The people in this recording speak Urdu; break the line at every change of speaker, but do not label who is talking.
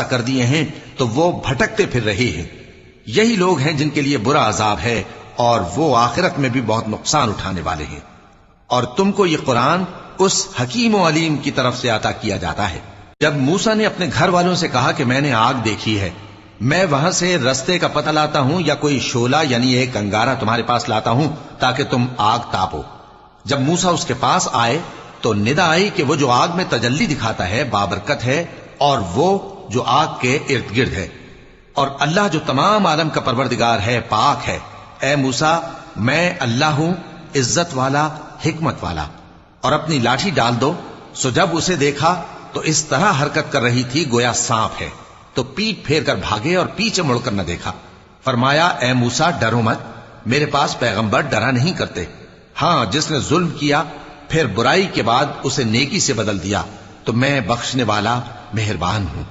کر دیے ہیں تو وہ بھٹکتے پھر رہے ہیں۔ یہی لوگ ہیں جن کے لیے برا عذاب ہے اور وہ آخرت میں بھی بہت نقصان اٹھانے والے ہیں۔ اور تم کو یہ قرآن اس حکیم و علیم کی طرف سے عطا کیا جاتا ہے۔ جب موسیٰ نے اپنے گھر والوں سے کہا کہ میں نے آگ دیکھی ہے، میں وہاں سے رستے کا پتہ لاتا ہوں یا کوئی شعلہ یعنی ایک انگارہ تمہارے پاس لاتا ہوں تاکہ تم آگ تاپو۔ جب موسیٰ اس کے پاس آئے تو ندا آئی کہ وہ جو آگ میں تجلی دکھاتا ہے بابرکت ہے، اور وہ جو آگ کے ارد گرد ہے، اور اللہ جو تمام عالم کا پروردگار ہے پاک ہے۔ اے موسیٰ، میں اللہ ہوں، عزت والا، حکمت والا، اور اپنی لاٹھی ڈال دو۔ سو جب اسے دیکھا تو اس طرح حرکت کر رہی تھی گویا سانپ ہے، تو پیٹ پھیر کر بھاگے اور پیچھے مڑ کر نہ دیکھا۔ فرمایا اے موسیٰ ڈرو مت، میرے پاس پیغمبر ڈرا نہیں کرتے۔ ہاں، جس نے ظلم کیا پھر برائی کے بعد اسے نیکی سے بدل دیا تو میں بخشنے والا مہربان ہوں۔